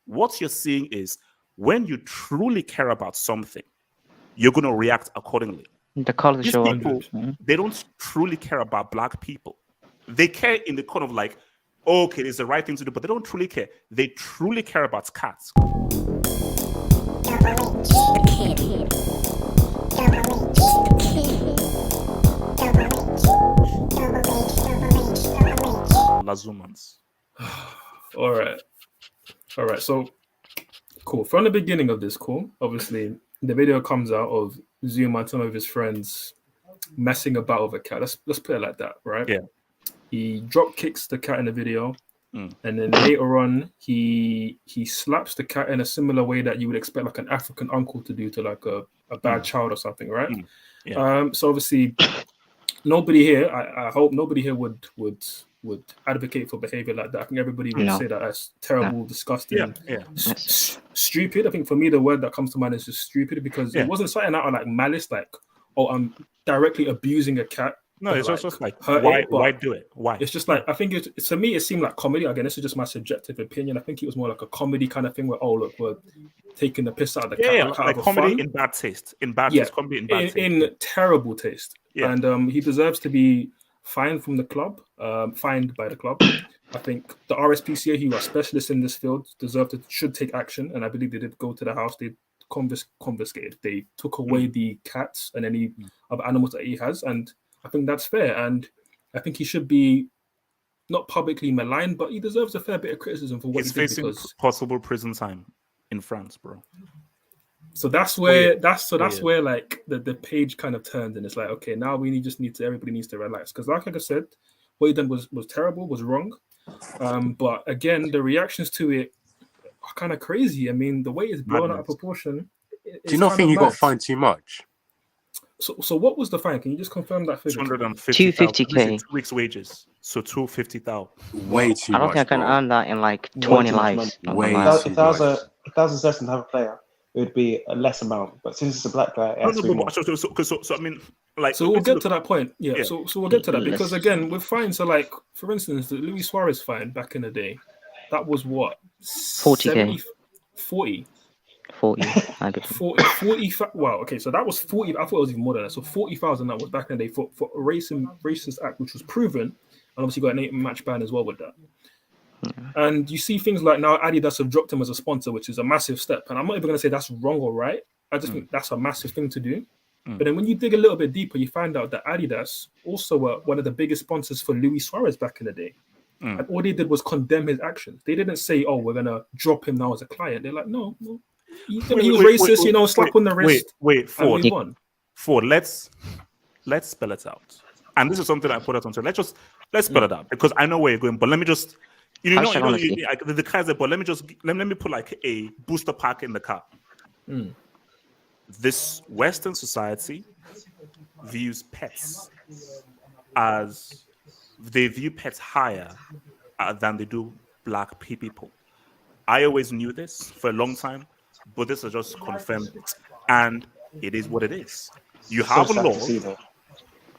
what you're seeing is when you truly care about something, you're going to react accordingly. The colors These show up. people, they don't truly care about black people. They care in the kind of like, okay, it's the right thing to do, but they don't truly care. They truly care about cats. Lazumans. All right. So, cool. From the beginning of this call, obviously, the video comes out of Zouma and some of his friends messing about with a cat. Let's put it like that, right? Yeah. He drop kicks the cat in the video, and then later on, he slaps the cat in a similar way that you would expect like an African uncle to do to like a bad child or something, right? Yeah. So obviously, nobody here. I hope nobody here would advocate for behavior like that. I think everybody would say that that's terrible, disgusting, stupid. I think for me, the word that comes to mind is just stupid, because it wasn't something out of like malice, like, oh, I'm directly abusing a cat. No, it's just like, why do it? Why? It's just like, I think to me, it seemed like comedy. Again, this is just my subjective opinion. I think it was more like a comedy kind of thing where, oh, look, we're taking the piss out of the cat. Like comedy in bad taste. Comedy in bad taste. In terrible taste. Yeah. And he deserves to be fined from the club, fined by the club. I think the RSPCA, who are specialists in this field, should take action. And I believe they did go to the house. They confiscated. They took away the cats and any other animals that he has. And I think that's fair. And I think he should be not publicly maligned, but he deserves a fair bit of criticism for what he's he did. Facing possible prison time in France, bro. So that's where where like the page kind of turned, and it's like, okay, now everybody needs to relax, because like I said, what he done was terrible, was wrong. But again, the reactions to it are kind of crazy. I mean, the way it's blown out of proportion. Do you not think he got fined too much? So what was the fine? Can you just confirm that figure? 250K. 2 weeks wages. So 250,000. Way too much. I don't think I can earn that in like 20 lives. If that was a certain type of player, it would be a less amount. But since it's a black guy, it has to be more. So I mean, like, so we'll get to that point. Yeah. So we'll get to that, because again, with fines, so like, for instance, the Luis Suarez fine back in the day, that was what? 40K. 40. 40. 40. Wow. Okay, so that was 40. I thought it was even more than that. So 40,000 that was back in the day for a racist act, which was proven, and obviously got an 8-match ban as well with that. And you see things like now Adidas have dropped him as a sponsor, which is a massive step. And I'm not even going to say that's wrong or right. I just think that's a massive thing to do. But then when you dig a little bit deeper, you find out that Adidas also were one of the biggest sponsors for Luis Suarez back in the day. And all they did was condemn his actions. They didn't say, oh, we're going to drop him now as a client. They're like, no. He was racist, slap on the wrist. Ford, let's spell it out. And this is something I put out on. So let's spell it out, because I know where you're going. But let me just, the car said, but let me put like a booster pack in the car. This Western society views pets as they view pets higher than they do black people. I always knew this for a long time, but this has just confirmed it, and it is what it is. You have a law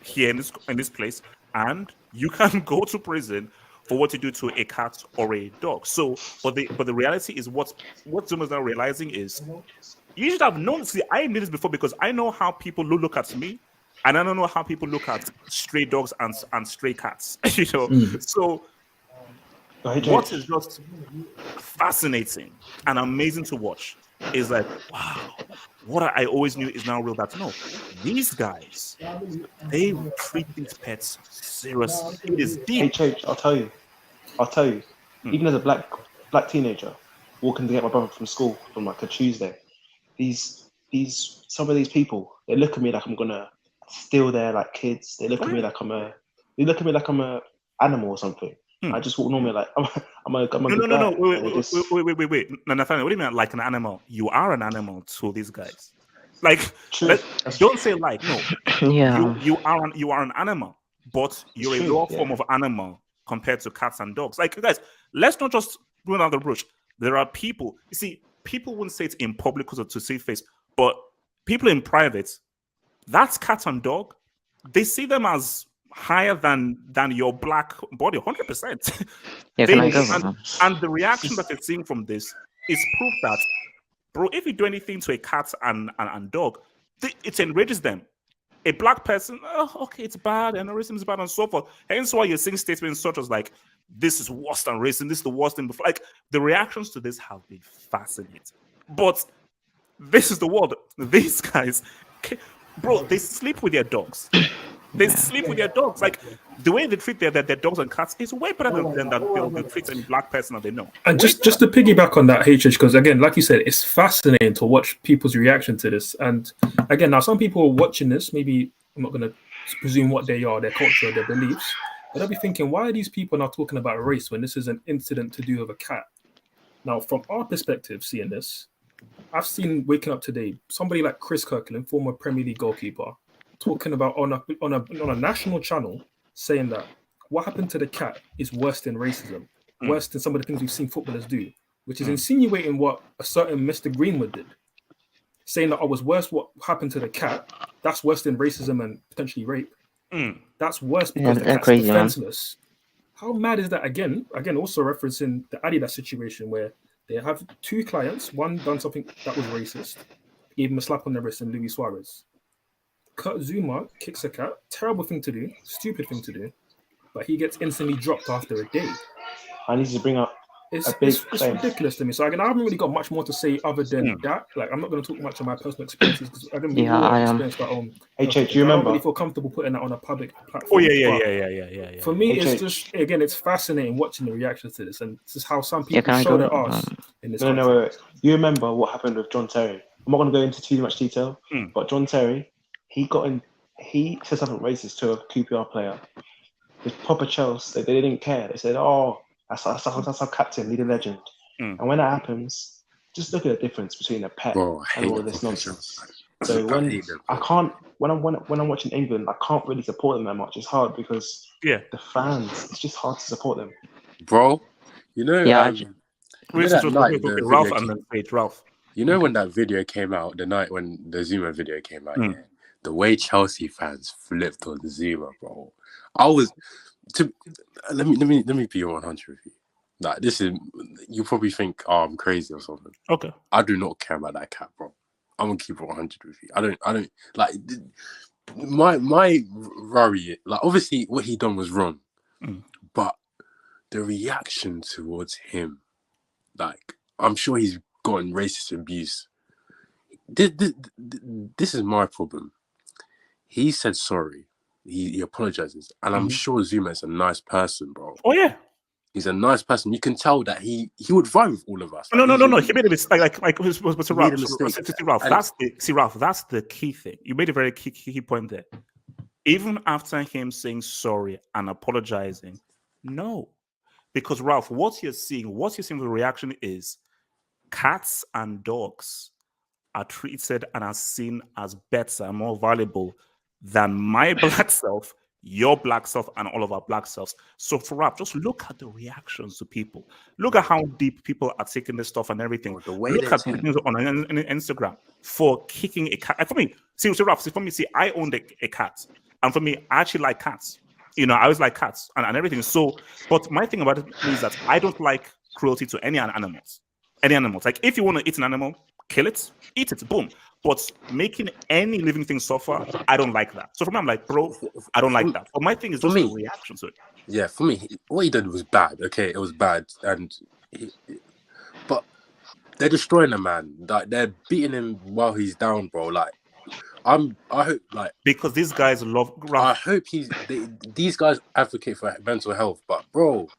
here in this place, and you can go to prison for what you do to a cat or a dog. So, but the reality is what Zouma is now realizing is, you should have known. See, I knew this before, because I know how people look at me, and I don't know how people look at stray dogs and stray cats. So. What is just fascinating and amazing to watch is like, wow, what I always knew is now real. That no, these guys, they treat these pets seriously. It is deep. I'll tell you. Even as a black teenager, walking to get my brother from school on like a Tuesday, some of these people, they look at me like I'm gonna steal their like kids. They look at me like I'm a animal or something. I just walk normally like I'm a good guy. No. Wait. No, Nathaniel, what do you mean like an animal? You are an animal to these guys. Like, don't say like, no. Yeah. You are an animal, but you're a lower form of animal compared to cats and dogs. Like, guys, let's not just run out the brush. There are people. You see, people wouldn't say it in public because of to save face, but people in private, that's cat and dog. They see them as higher than your black body, 100%. Yeah, And the reaction that they're seeing from this is proof that, bro, if you do anything to a cat and dog, it enrages them. A black person, oh, okay, it's bad, and racism is bad, and so forth. Hence why you're seeing statements such as like, this is worse than racism, this is the worst thing before. Like, the reactions to this have been fascinating. But this is the world. These guys, bro, they sleep with their dogs. They sleep with their dogs. Like, the way they treat their dogs and cats is way better than they'll treat any black person that they know. And just to piggyback on that, HH, because again, like you said, it's fascinating to watch people's reaction to this. And again, now some people are watching this, maybe I'm not going to presume what they are, their culture, their beliefs, but they'll be thinking, why are these people now talking about race when this is an incident to do with a cat? Now, from our perspective, seeing this, I've seen waking up today, somebody like Chris Kirkland, former Premier League goalkeeper, talking about on a national channel, saying that what happened to the cat is worse than racism, worse than some of the things we've seen footballers do, which is insinuating what a certain Mr. Greenwood did, saying that was worse what happened to the cat, that's worse than racism and potentially rape. That's worse because the cat's crazy, defenseless. Man. How mad is that? Again, also referencing the Adidas situation where they have two clients, one done something that was racist, gave him a slap on the wrist, and Luis Suarez. Kurt Zouma kicks a cat, terrible thing to do, stupid thing to do, but he gets instantly dropped after a day. I need to bring up it's ridiculous to me. So again, I haven't really got much more to say other than that. Like, I'm not going to talk much of my personal experiences because I didn't really experience that on. HH, do you remember? I don't really feel comfortable putting that on a public platform. Oh yeah. For me, it's just again, it's fascinating watching the reactions to this, and this is how some people show their arse in this. No, wait. You remember what happened with John Terry? I'm not going to go into too much detail, but John Terry, he said something racist to a QPR player. The proper Chelsea, they didn't care. They said, "Oh, that's our captain, leader legend." And when that happens, just look at the difference between a pet and all this nonsense. So when I'm watching England, I can't really support them that much. It's hard because the fans, it's just hard to support them. Bro, you know, Ralph and then Page Ralph. You know when that video came out, the night when the Zouma video came out, the way Chelsea fans flipped on Zouma, bro. Let me be 100 with you. Like, this is, you probably think, oh, I'm crazy or something. Okay. I do not care about that cat, bro. I'm gonna keep it 100 with you. I don't like my worry. Like, obviously, what he done was wrong, but the reaction towards him, like, I'm sure he's gotten racist abuse. This is my problem. He said sorry. He apologizes, and I'm sure Zouma is a nice person, bro. Oh yeah, he's a nice person. You can tell that he would vibe with all of us. Like, no. He made a mistake. Like Ralph. Ralph. That's the key thing. You made a very key point there. Even after him saying sorry and apologizing, no, because Ralph, what you're seeing, the reaction is cats and dogs are treated and are seen as better and more valuable than my black self, your black self, and all of our black selves. So for Ralph, just look at the reactions to people. Look at how deep people are taking this stuff and everything. The way look at things on Instagram for kicking a cat. For me, Ralph, I owned a cat. And for me, I actually like cats. You know, I always like cats and everything. So, but my thing about it is that I don't like cruelty to any animals. Like, if you want to eat an animal, kill it, eat it, boom. But making any living thing suffer, I don't like that. So for me, I'm like, bro, I don't like that. But my thing is just the reaction to it. Yeah, for me, what he did was bad. Okay, it was bad, but they're destroying the man. Like, they're beating him while he's down, bro. Like, I hope, like, because these guys love. I hope these guys advocate for mental health, but bro.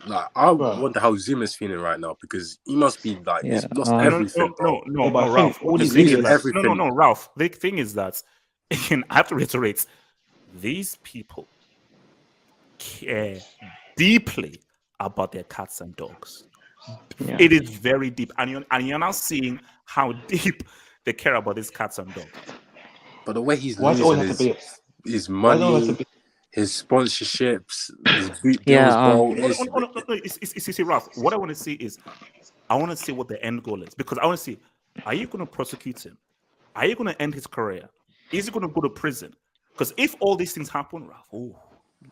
Like, I wonder how Zouma's feeling right now, because he must be like, he's lost everything. No, Ralph. Ralph. The thing is that, again, I have to reiterate, these people care deeply about their cats and dogs. Yeah. It is very deep, and you're now seeing how deep they care about these cats and dogs. But the way he's losing his money, his sponsorships, his boot deals, bro. Ralph, what I want to see is, I want to see what the end goal is, because I want to see, are you going to prosecute him? Are you going to end his career? Is he going to go to prison? Because if all these things happen, Ralph,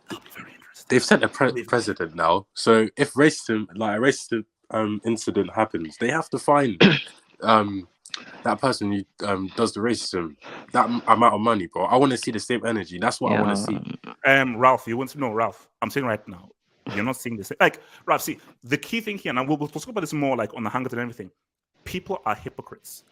that'll be very interesting. They've sent a president now, so if a racist incident happens, they have to find that person who does the racism, that amount of money, bro. I want to see the same energy. That's what I want to see. Ralph, you want to know, Ralph? I'm saying right now, you're not seeing this. Like, Ralph, see, the key thing here, and we'll talk about this more like on the hangouts and everything. People are hypocrites.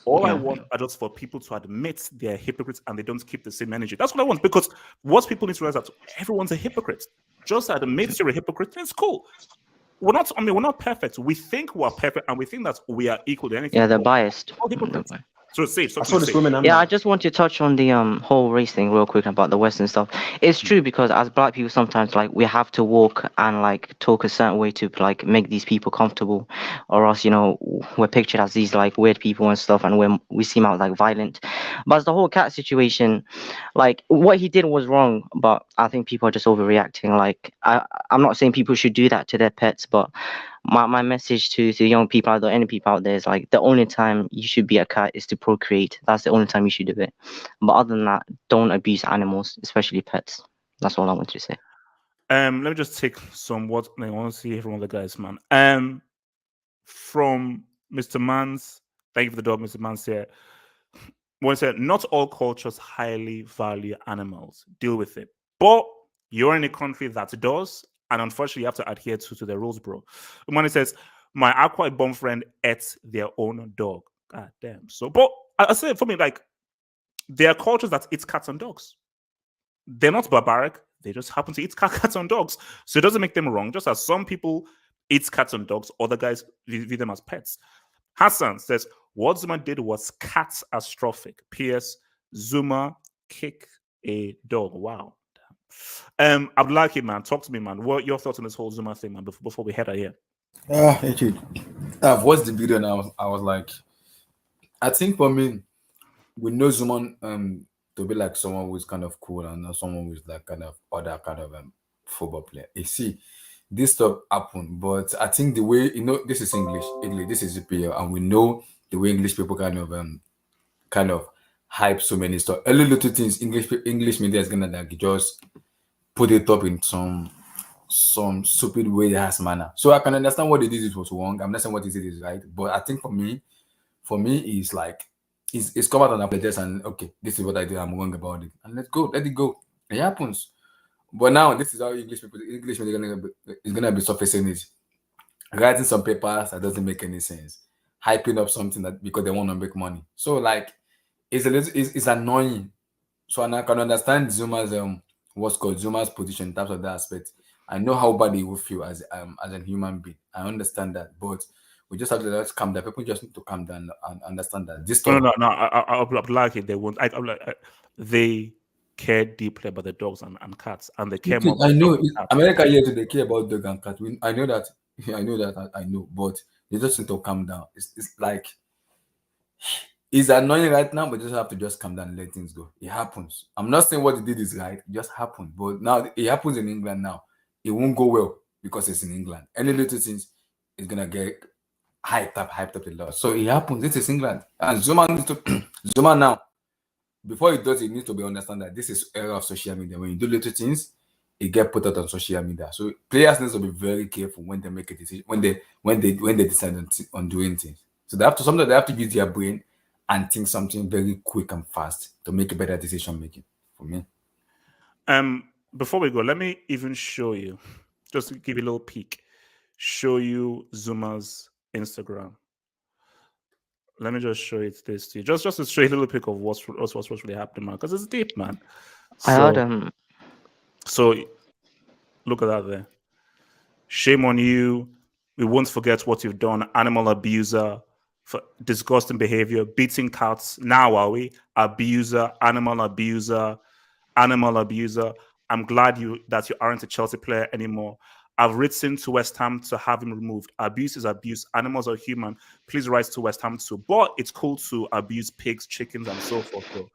All I want are just for people to admit they're hypocrites and they don't keep the same energy. That's what I want, because what people need to realize that everyone's a hypocrite. Just admit you're a hypocrite, it's cool. We're not perfect. We think we're perfect and we think that we are equal to anything. Yeah, they're biased. All hypocrites. So safe. I saw this woman. Yeah, I just want to touch on the whole race thing real quick about the Western stuff. It's true, because as Black people sometimes like we have to walk and like talk a certain way to like make these people comfortable, or else we're pictured as these like weird people and stuff, and we seem out like violent. But as the whole cat situation, like what he did was wrong, but I think people are just overreacting. Like I'm not saying people should do that to their pets, but my message to young people out there, any people out there, is like the only time you should be a cat is to procreate. That's the only time you should do it. But other than that, don't abuse animals, especially pets. That's all I want to say. Let me just take some what I want to see from all the guys, man. From Mr. Mans, thank you for the dog, Mr. Mans here. One said, not all cultures highly value animals. Deal with it. But you're in a country that does. And unfortunately, you have to adhere to the rules, bro. Umani says, my Aqua Bomb friend ate their own dog. God damn. So, but I say for me, like, there are cultures that eat cats and dogs. They're not barbaric. They just happen to eat cats and dogs. So it doesn't make them wrong. Just as some people eat cats and dogs, other guys view them as pets. Hassan says, what Zouma did was catastrophic. P.S. Zouma kicked a dog. Wow. Abdullahi, man, talk to me, man. What are your thoughts on this whole Zouma thing, man, before we head out here? I've watched the video and I was like, I think for me, we know Zouma to be like someone who's kind of cool and not someone who's like kind of other kind of football player. You see, this stuff happened, but I think the way this is English, this is EPL, and we know the way English people kind of hype so many stuff. A little things English media is gonna like just put it up in some stupid way that has manner. So I can understand what they did it was wrong. I'm not saying what they did is right, but I think for me, it's like it's come out on apologize and okay, this is what I did. I'm wrong about it, and let it go. It happens. But now this is how English media is gonna be surfacing it, writing some papers that doesn't make any sense, hyping up something that because they want to make money. So like it's annoying. So and I can understand Zuma's what's called Zuma's position in terms of that aspect. I know how bad he will feel as a human being. I understand that, but we just have to let calm down. People just need to calm down and understand that this stuff. No. I'll like it. They won't. They care deeply about the dogs and cats, and they care more. I know America here they care about dog and cat. I know that. I know, but they just need to calm down. It's like it's annoying right now, but you just have to just calm down and let things go. It happens. I'm not saying what he did is right. It just happened. But now it happens in England now. It won't go well because it's in England. Any little things is gonna get hyped up a lot. So it happens. This is England. And Zouma needs to Zouma now. Before he does it, needs to be understand that this is era of social media. When you do little things, it get put out on social media. So players need to be very careful when they make a decision, when they decide on doing things. So they have to use their brain and think something very quick and fast to make a better decision making for me. Before we go, let me even show you, just to give you a little peek, show you Zouma's Instagram. Let me just show it this to you. Just to show you a little peek of what's really happening, man. Because it's deep, man. I heard So look at that there. Shame on you. We won't forget what you've done. Animal abuser. For disgusting behavior, beating cats. Now are we? Abuser, animal abuser. I'm glad that you aren't a Chelsea player anymore. I've written to West Ham to have him removed. Abuse is abuse. Animals are human. Please write to West Ham too. But it's cool to abuse pigs, chickens, and so forth. Though.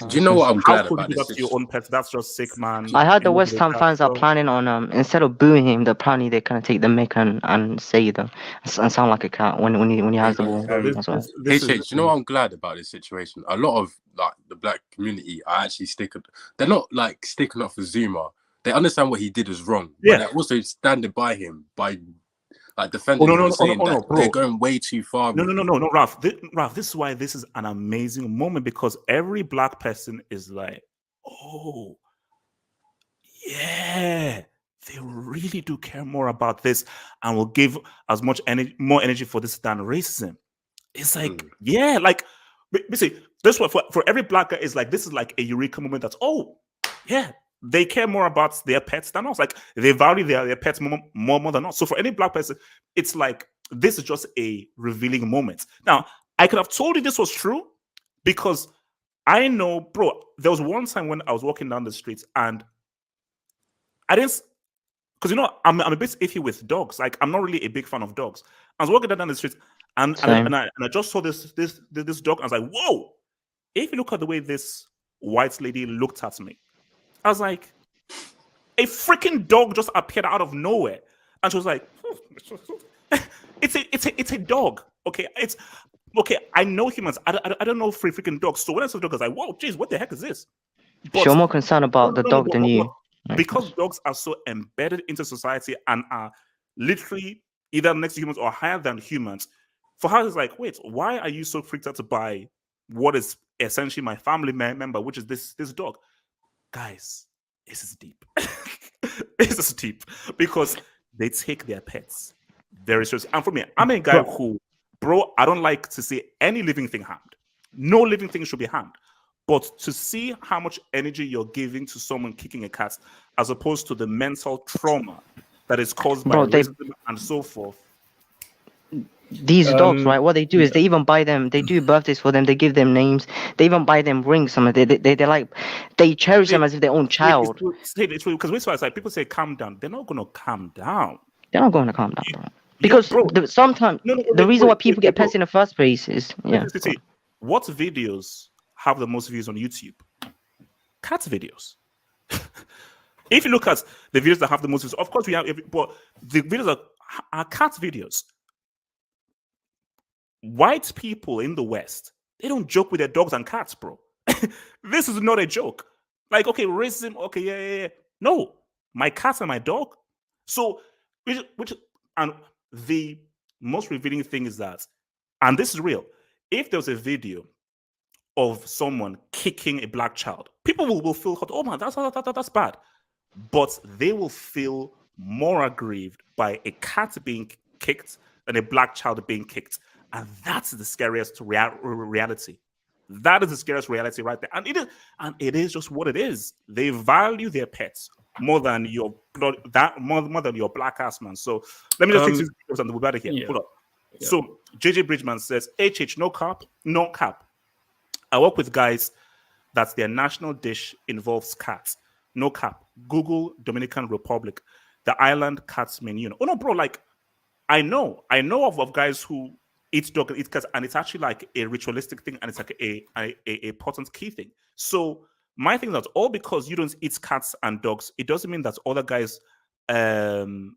Do you know what I'm glad about this? Your own pets? That's just sick, man. I heard the West Ham fans are planning on instead of booing him, they're planning they kind of take the mic and say them and sound like a cat when he has the ball. Do you know what I'm glad about this situation? A lot of like the black community are actually they're not like sticking up for Zouma. They understand what he did is wrong, but they're also standing by him by Like defenders no, no, were no, saying no, no, that bro. they're going way too far. No, with no, no, it. no, no, Ralph. Ralph, this is why this is an amazing moment, because every black person is like, oh, yeah, they really do care more about this and will give as much energy, more energy for this than racism. It's like, yeah, like, basically, this one for every black guy is like, this is like a eureka moment. That's, oh, yeah, they care more about their pets than us. Like, they value their pets more than us. So for any black person, it's like, this is just a revealing moment. Now, I could have told you this was true because I know, bro, there was one time when I was walking down the street and I didn't, because I'm a bit iffy with dogs. Like, I'm not really a big fan of dogs. I was walking down the street and Same. I just saw this dog. I was like, whoa! If you look at the way this white lady looked at me, I was like, a freaking dog just appeared out of nowhere, and she was like, it's a dog. Okay, it's okay. I know humans. I don't know freaking dogs. So when I saw the dog, I was like, whoa, geez, what the heck is this? But You're more concerned about the no, no, dog than you. because dogs are so embedded into society and are literally either next to humans or higher than humans. For her, it's like, wait, why are you so freaked out to buy what is essentially my family member, which is this dog? Guys, this is deep. This is deep because they take their pets very seriously. And for me, I'm a guy who, bro, I don't like to see any living thing harmed. No living thing should be harmed. But to see how much energy you're giving to someone kicking a cat, as opposed to the mental trauma that is caused by racism and so forth. These dogs, right? What they do is they even buy them. They do birthdays for them. They give them names. They even buy them rings. Some they like, they cherish them as if their own child. It's true because it's like people say calm down. They're not gonna calm down. They're not going to calm down, bro. Because sometimes the reason why people get pets in the first place is What videos have the most views on YouTube? Cat videos. If you look at the videos that have the most views, of course we have, but the videos are cat videos. White people in the West, they don't joke with their dogs and cats, bro. This is not a joke. Like, okay, racism, okay, yeah. No, my cat and my dog. So, and the most revealing thing is that, and this is real, if there was a video of someone kicking a black child, people will feel, oh man, that's bad. But they will feel more aggrieved by a cat being kicked than a black child being kicked. And that's the scariest reality. That is the scariest reality right there. And it is just what it is. They value their pets more than your blood, more than your black ass man. So let me just take this and we're better here. Yeah. Hold up. Yeah. So JJ Bridgman says, HH, no cap. I work with guys that their national dish involves cats. No cap. Google Dominican Republic. The island cats menu. Oh no, bro, like I know of guys who eat dog and eat cats, and it's actually like a ritualistic thing, and it's like a potent key thing. So my thing is that all because you don't eat cats and dogs, it doesn't mean that other guys don't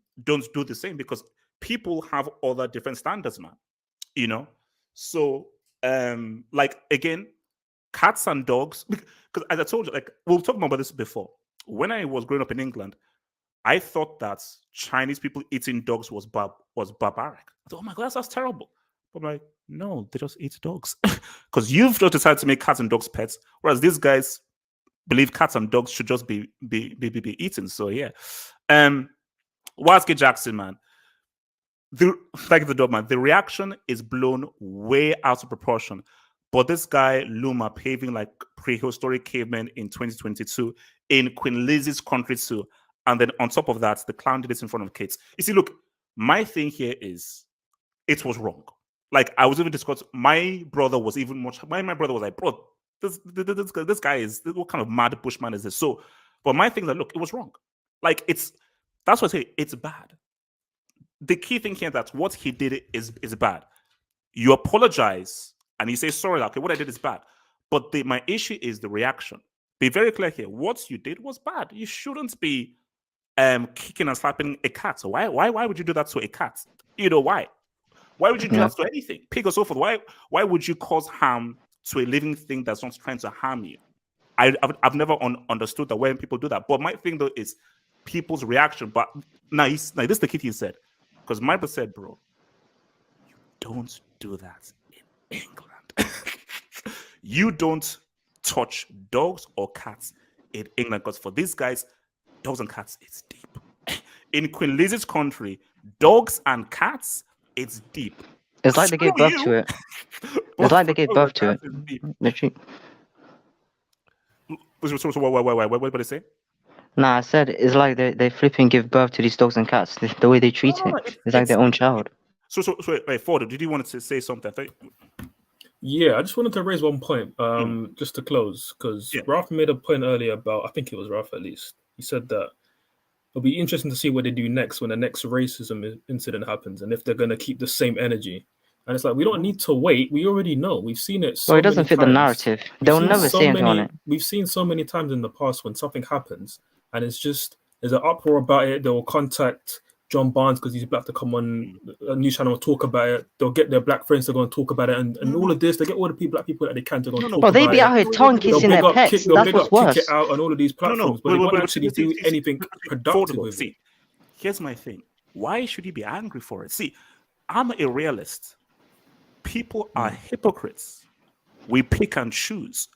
do the same, because people have other different standards, man. You know? So like again, cats and dogs, because as I told you, like we'll talk more about this before. When I was growing up in England, I thought that Chinese people eating dogs was barbaric. I thought, oh my god, that's terrible. But I'm like, no, they just eat dogs. Because you've just decided to make cats and dogs pets, whereas these guys believe cats and dogs should just be eaten. So yeah. Waske Jackson, man. Like the dog, man. The reaction is blown way out of proportion. But this guy, Luma, paving like prehistoric cavemen in 2022 in Queen Lizzie's country too. And then on top of that, the clown did it in front of kids. You see, look, my thing here is it was wrong. Like I was even discussing, my brother was even much. My brother was like, bro, this guy is, what kind of mad bushman is this? So, but my thing is that look, it was wrong. Like that's what I say, it's bad. The key thing here that what he did is bad. You apologize and you say sorry. Okay, what I did is bad. But my issue is the reaction. Be very clear here. What you did was bad. You shouldn't be kicking and slapping a cat. So why would you do that to a cat? You know why? Why would you do that to anything? Pig or so forth. Why would you cause harm to a living thing that's not trying to harm you? I've never understood that when people do that. But my thing though is people's reaction. But now this is the key he said. Because my brother said, bro, you don't do that in England. You don't touch dogs or cats in England, because for these guys, dogs and cats, it's deep. In Queen Liz's country, dogs and cats, it's deep. It's like they gave birth to it. It's like they gave birth to it. Literally. So what did I say? Nah, I said it's like they flipping give birth to these dogs and cats. The way they treat it's like their own child. So wait, Ford, did you want to say something? Yeah, I just wanted to raise one point, just to close, because Ralph made a point earlier about, I think it was Ralph at least. He said that it'll be interesting to see what they do next when the next racism incident happens, and if they're going to keep the same energy. And it's like, we don't need to wait. We already know. We've seen it so Well, it doesn't many fit the times. narrative. They'll never say anything on it. We've seen so many times in the past when something happens, and it's just, there's an uproar about it. They will contact John Barnes because he's black to come on a news channel and talk about it. They'll get their black friends to go and talk about it, and all of this. They get all the black people that they can to go and talk about it. But they be out here tongue kissing their pets. That's what's worse. Kick it out on all of these platforms, but they won't actually do anything productive with it. See, here's my thing. Why should you be angry for it? See, I'm a realist. People are hypocrites. We pick and choose.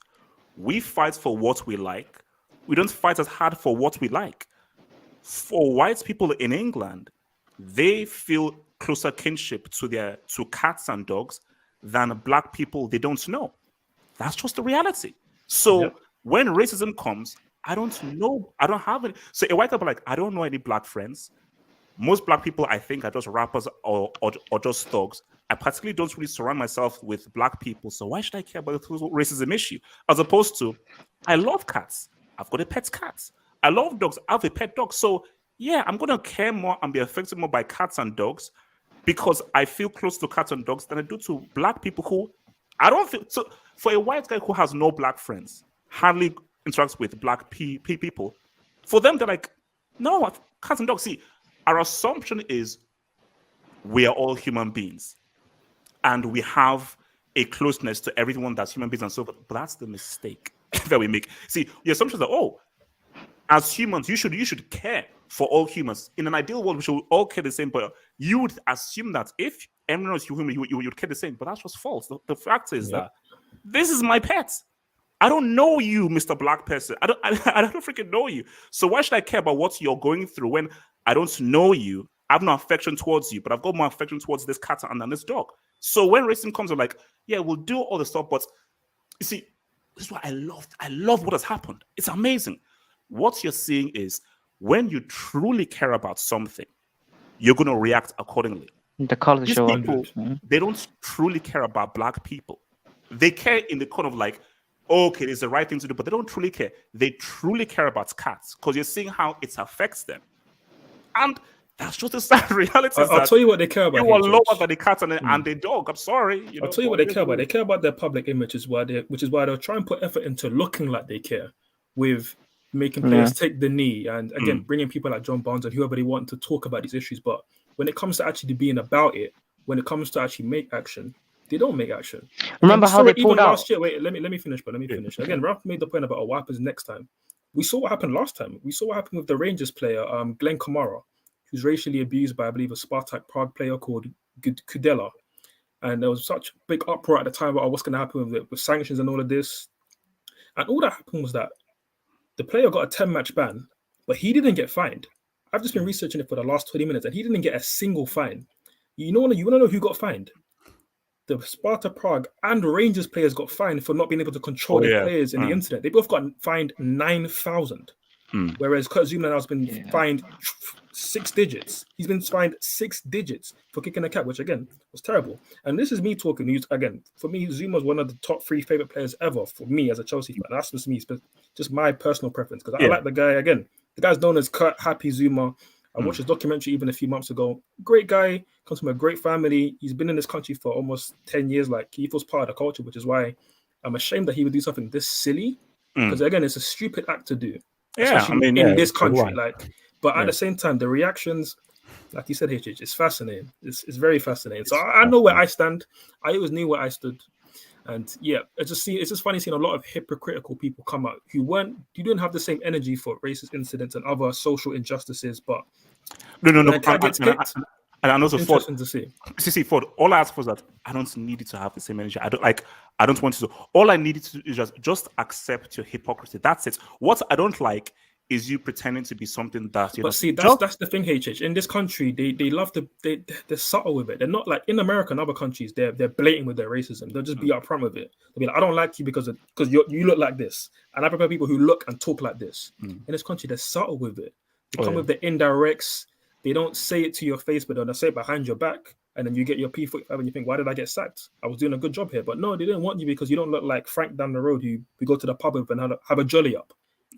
We fight for what we like. We don't fight as hard for what we like. For white people in England, they feel closer kinship to cats and dogs than black people they don't know. That's just the reality. So when racism comes, I don't know. I don't have any. So a white people like, I don't know any black friends. Most black people, I think, are just rappers or just thugs. I particularly don't really surround myself with black people. So why should I care about the racism issue? As opposed to, I love cats. I've got a pet cat. I love dogs. I have a pet dog. So yeah, I'm going to care more and be affected more by cats and dogs because I feel close to cats and dogs than I do to black people who I don't feel. So for a white guy who has no black friends, hardly interacts with black people, for them, they're like, no, cats and dogs. See, our assumption is we are all human beings and we have a closeness to everyone that's human beings and so forth. But that's the mistake that we make. See, the assumption is that, as humans, you should care for all humans. In an ideal world, we should all care the same, but you would assume that if everyone was human, you would care the same. But that's just false. The fact is that this is my pet. I don't know you, Mr. Black person. I don't freaking know you. So why should I care about what you're going through when I don't know you? I have no affection towards you, but I've got more affection towards this cat and this dog. So when racism comes, I'm like, yeah, we'll do all the stuff, but you see, this is what I loved. I love what has happened. It's amazing. What you're seeing is when you truly care about something, you're going to react accordingly. The colors These show people, they don't truly care about black people. They care in the kind of like, okay, it's the right thing to do, but they don't truly care. They truly care about cats because you're seeing how it affects them. And that's just the sad reality. I'll tell you what they care about. You are lower than the cat and the dog. I'm sorry. I'll tell you what they care about. They care about their public image, which is why they'll try and put effort into looking like they care with making players take the knee and, again, bringing people like John Barnes and whoever they want to talk about these issues. But when it comes to actually being about it, when it comes to actually make action, they don't make action. Remember how they pulled out? Last year, wait, let me finish. Again, Ralph made the point about what happens next time. We saw what happened last time. We saw what happened with the Rangers player, Glenn Kamara, who's racially abused by, I believe, a Spartak Prague player called Kudela. And there was such big uproar at the time about what's going to happen with sanctions and all of this. And all that happened was that the player got a 10-match ban, but he didn't get fined. I've just been researching it for the last 20 minutes, and he didn't get a single fine. You want to know who got fined? The Sparta Prague and Rangers players got fined for not being able to control their players in the incident. They both got fined 9,000. Whereas Kurt Zouma now has been fined 6 digits. He's been fined 6 digits for kicking a cap, which again was terrible. And this is me talking. Again, for me, Zouma was one of the top 3 favorite players ever for me as a Chelsea fan. That's just me, just my personal preference because I like the guy. Again, the guy's known as Kurt Happy Zouma. I watched his documentary even a few months ago. Great guy, comes from a great family. He's been in this country for almost 10 years. Like, he feels part of the culture, which is why I'm ashamed that he would do something this silly. Because again, it's a stupid act to do. Yeah, in this country. But at the same time, the reactions, like you said, HH, it's fascinating. It's very fascinating. So I know where I stand. I always knew where I stood. And it's just funny seeing a lot of hypocritical people come out who didn't have the same energy for racist incidents and other social injustices. But no. And also, Ford, Interesting to see. see, Ford, all I ask for is that I don't need you to have the same energy. I don't want you to. All I need you to do is just accept your hypocrisy. That's it. What I don't like is you pretending to be something that you know. But see, that's the thing, HH. In this country, they love they're subtle with it. They're not like in America and other countries. They're blatant with their racism. They'll just be upfront with it. They'll be like, I don't like you because you look like this, and I prefer people who look and talk like this. In this country, they're subtle with it. They come with the indirects. They don't say it to your face, but they'll say it behind your back, and then you get your P45 and you think, why did I get sacked? I was doing a good job here, but no, they didn't want you because you don't look like Frank down the road who we go to the pub with and have a jolly up.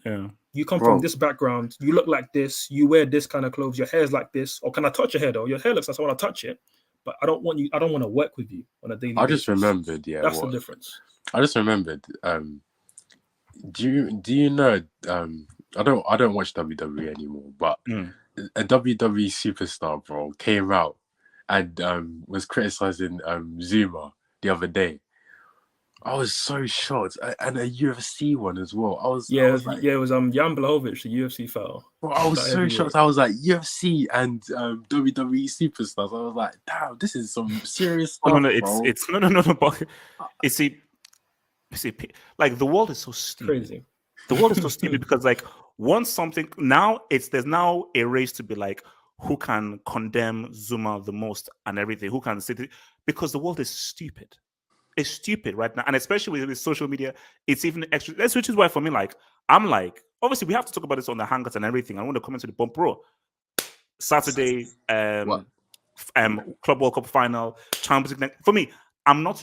Yeah. You come from this background, you look like this, you wear this kind of clothes, your hair's like this. Or can I touch your hair though? Your hair looks like I want to touch it, but I don't want to work with you on a daily basis. I just remembered, that's the difference. I just remembered, do you know I don't watch WWE anymore, but a WWE superstar, bro, came out and was criticizing Zouma the other day. I was so shocked, and a UFC one as well. I was it was Jan Blachowicz, the UFC fighter. Bro, I was so shocked. I was like, UFC and WWE superstars. I was like, damn, this is some serious stuff. No, but you see, like the world is so stupid. Crazy. The world is so stupid because like once something there's now a race to be like who can condemn Zouma the most and everything, who can sit because the world is stupid. It's stupid right now, and especially with social media, it's even extra. That's which is why for me, like I'm like, obviously we have to talk about this on the hangouts and everything. I want to comment to the bump, bro. Saturday, Club World Cup final, Champions League. For me, I'm not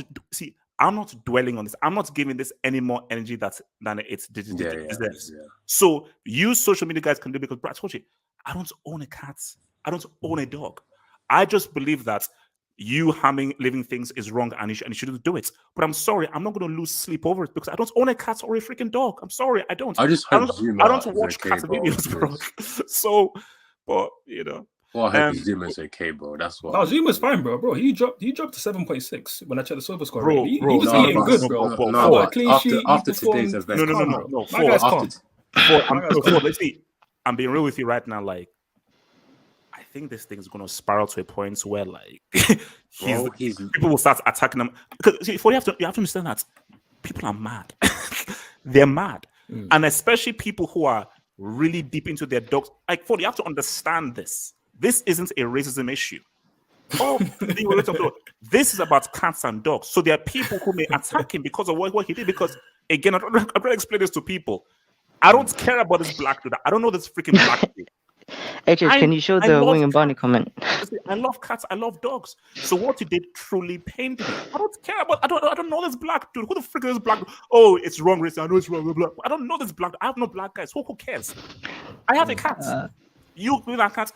dwelling on this. I'm not giving this any more energy than it's deserves. Yeah. So you social media guys can do because, bro, I told you, I don't own a cat. I don't own a dog. I just believe that you harming living things is wrong and you shouldn't do it. But I'm sorry, I'm not going to lose sleep over it because I don't own a cat or a freaking dog. I'm sorry, I don't. I don't watch cat videos, bro. So, but you know. Well, I hope Zuma's okay, bro. That's what. No, Zuma's fine, bro. He dropped to 7.6 when I checked the silver score. Bro, he was eating good, bro. After today's event, no. Let's see. I'm being real with you right now. Like, I think this thing is going to spiral to a point where, like, people will start attacking him. Because see, you have to understand that people are mad. They're mad, and especially people who are really deep into their dogs. Like, you have to understand this. This isn't a racism issue. This is about cats and dogs. So there are people who may attack him because of what he did. Because again, I'm trying to explain this to people. I don't care about this black dude. I don't know this freaking black dude. HS, can you show the Wing and Barney comment? I love cats. I love dogs. So what he did truly pained me. I don't care about. I don't know this black dude. Who the freak is this black dude? Oh, it's wrong, race. I know it's wrong. Blah, blah. I don't know this black dude. I have no black guys. Who cares? I have a cat. You with that cat.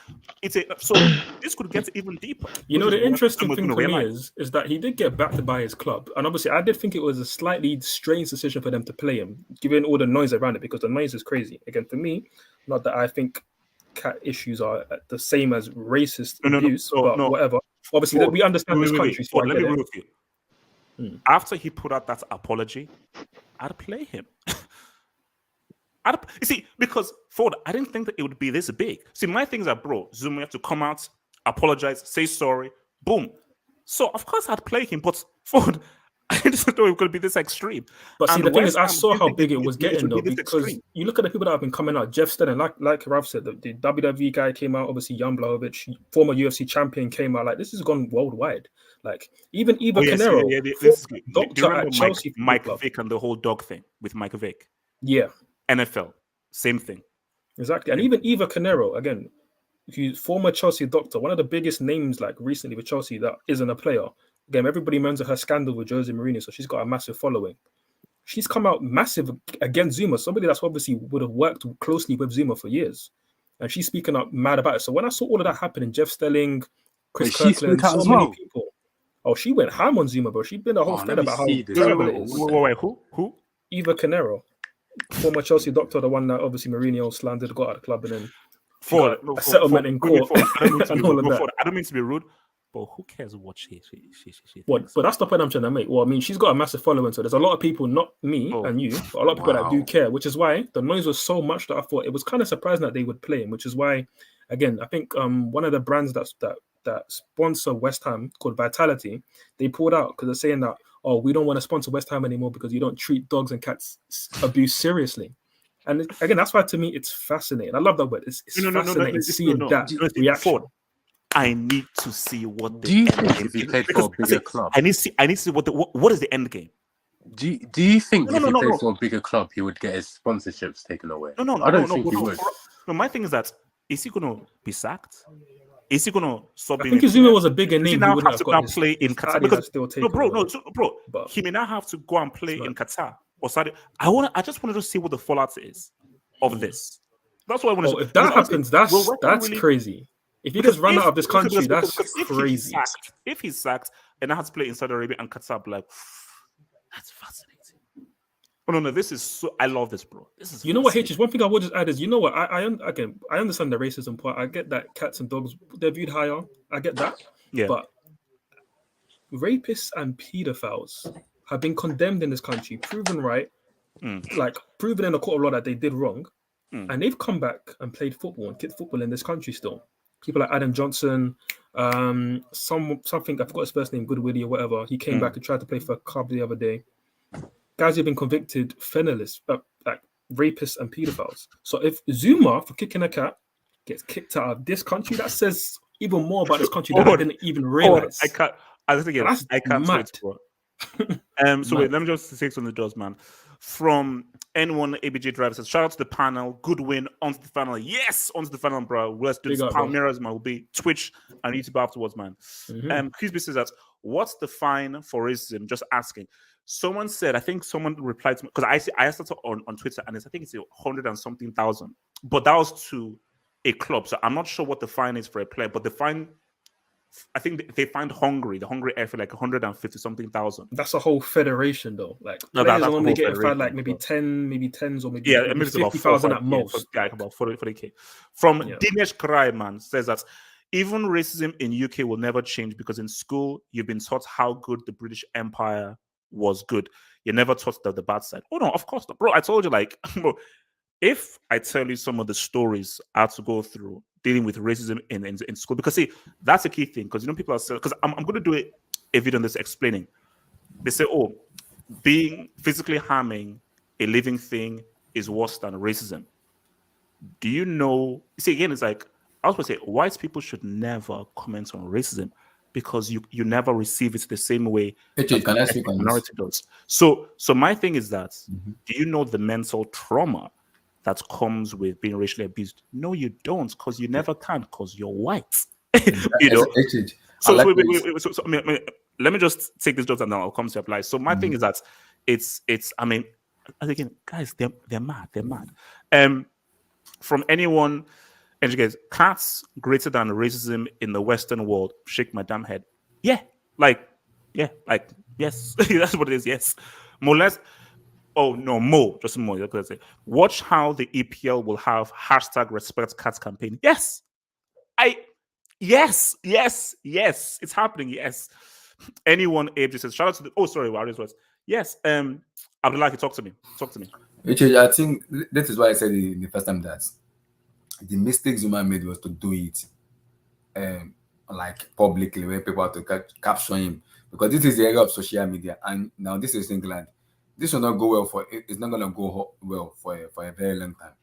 So this could get even deeper. You know, the interesting thing for me is that he did get backed by his club, and obviously I did think it was a slightly strange decision for them to play him, given all the noise around it, because the noise is crazy. Again, for me, not that I think cat issues are the same as racist abuse, but whatever. Obviously, we understand this country. So let me rule with you. After he put out that apology, I'd play him. You see, because Ford, I didn't think that it would be this big. See, my things are, bro, Zoom, you have to come out, apologize, say sorry, boom. So, of course, I'd play him, but Ford, I didn't know it was going to be this extreme. But see, the thing is, I saw how big it was getting, though, because you look at the people that have been coming out. Jeff Stennon, like Ralph said, the WWE guy came out, obviously, Jan Blachowicz, former UFC champion, came out. Like, this has gone worldwide. Like, even Eva Canero, doctor at Chelsea. Mike Vick and the whole dog thing with Mike Vick. Yeah. NFL, same thing. Exactly. And even Eva Canero, again, former Chelsea doctor, one of the biggest names like recently with Chelsea that isn't a player. Again, everybody moans at her scandal with Jose Mourinho, so she's got a massive following. She's come out massive against Zouma, somebody that's obviously would have worked closely with Zouma for years. And she's speaking up mad about it. So when I saw all of that happening, Jeff Stelling, Chris Kirkland, so many people. Oh, she went ham on Zouma, bro. She's been a whole thread about how terrible it is. Wait, who? Eva Canero. Former Chelsea doctor, the one that obviously Mourinho slandered, got out of the club, and then a settlement in court. I don't mean to be rude, but who cares what she But that's the point I'm trying to make. Well, I mean, she's got a massive following, so there's a lot of people, not me and you, but a lot of people that do care, which is why the noise was so much that I thought it was kind of surprising that they would play him, which is why, again, I think one of the brands that that sponsor West Ham called Vitality, they pulled out because they're saying that, oh, we don't want to sponsor West Ham anymore because you don't treat dogs and cats abuse seriously. And again, that's why to me it's fascinating. I love that word. It's fascinating seeing that reaction. I need to see what the Do you end think game if he is. played for a bigger club? I need to see what is the end game. Do you think if he No. played for a bigger club, he would get his sponsorships taken away? No. I don't think he would. No, my thing is that, is he going to be sacked? Is he going to stop I being? think Zouma was a bigger Does he name. now He wouldn't have to got now his- play in his Qatar? Adidas Because still no, taken bro, away. But he may now have to go and play It's in not- Qatar or Saudi. I just wanted to see what the fallout is of this. That's what I want to. Oh, if that happens, that's crazy. If he gets run out of this country, that's crazy. If he's sacked and I have to play in Saudi Arabia and Qatar, I'll be like, that's fascinating. Oh no, this is so. I love this, bro. This is. You know what, H is one thing I would just add is, you know what, I understand the racism part. I get that cats and dogs, they're viewed higher. I get that. Yeah. But rapists and pedophiles have been condemned in this country, proven right, like proven in a court of law that they did wrong, and they've come back and played football and kicked football in this country still. People like Adam Johnson, something I forgot his first name, Goodwillie or whatever. He came back and tried to play for a club the other day. Guys who've been convicted felonists, like rapists and pedophiles. So if Zouma for kicking a cat gets kicked out of this country, that says even more about this country that I didn't even realize. I can't. I can't mad. wait, bro. So wait, let me just say something to those, man. From N1 ABJ Driver says, shout out to the panel. Good win. On to the final. Yes, on to the final, bro. Let's do Big this. up, bro. Palmeiras, man, will be Twitch and YouTube afterwards, man. Crispy says that, what's the fine for racism? Just asking. Someone said, I think someone replied to me, because I asked it on Twitter, and I think it's 100 and something thousand. But that was to a club. So I'm not sure what the fine is for a player, but the fine, I think they fined Hungary, the Hungary air for like 150 something thousand. That's a whole federation, though. Like No, players that's are a only whole getting fined like federation, maybe bro. 10, maybe tens, or maybe, Yeah, maybe maybe it's about 50,000 4, at most. Yeah, about 40K. From Dinesh Karai, man, says that even racism in UK will never change because in school you've been taught how good the British Empire was good. You never taught the bad side. Oh no, of course not, bro. I told you, like, bro, if I tell you some of the stories I had to go through dealing with racism in school, because see, that's a key thing. Because people are saying, because I'm going to do a video on this explaining. They say, oh, being physically harming a living thing is worse than racism. Do you know? See, again, it's like I was going to say, white people should never comment on racism because you never receive it the same way Can I speak on this? minority does. So my thing is that, do you know the mental trauma that comes with being racially abused? No, you don't, because you never can, because you're white. You know. So I mean, let me just take this job and then I'll come to apply. So my thing is that it's. I mean, again, guys, they're mad. They're mad. From anyone. Educators, cats greater than racism in the Western world. Shake my damn head. Yeah, yes. That's what it is. Yes, molest. Oh no, more. Just more. That's what I say. Watch how the EPL will have hashtag respect cats campaign. Yes, yes. It's happening. Yes. Anyone Abe just says shout out to the. Oh, sorry, what was? Yes. Abdullah, talk to me. I think this is why I said in the first time that the mistake Zouma made was to do it like publicly, where people have to capture him, because this is the era of social media, and now this is England. This will not go well for it's not going to go well for a very long time.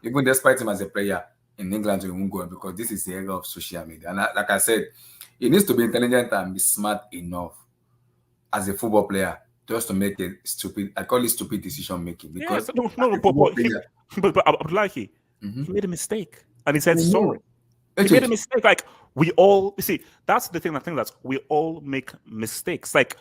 Even despite him as a player in England, it won't go well because this is the era of social media. And like I said, he needs to be intelligent and be smart enough as a football player just to make a stupid, I call it stupid decision making. Because but Abdullah, he made a mistake and he said sorry. He made a mistake. Like we all see, that's the thing. I think that we all make mistakes. Like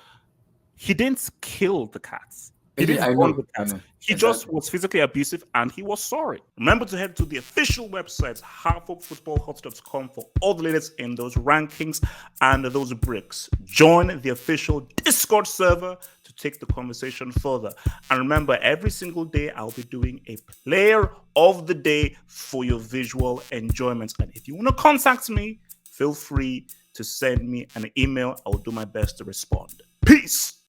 he didn't kill the cats. He didn't burn the cats. He just was physically abusive and he was sorry. Remember to head to the official website, harvardfootballhot.com, for all the latest in those rankings and those bricks. Join the official Discord server to take the conversation further. And remember, every single day I'll be doing a player of the day for your visual enjoyment. And if you want to contact me, feel free to send me an email. I'll do my best to respond. Peace.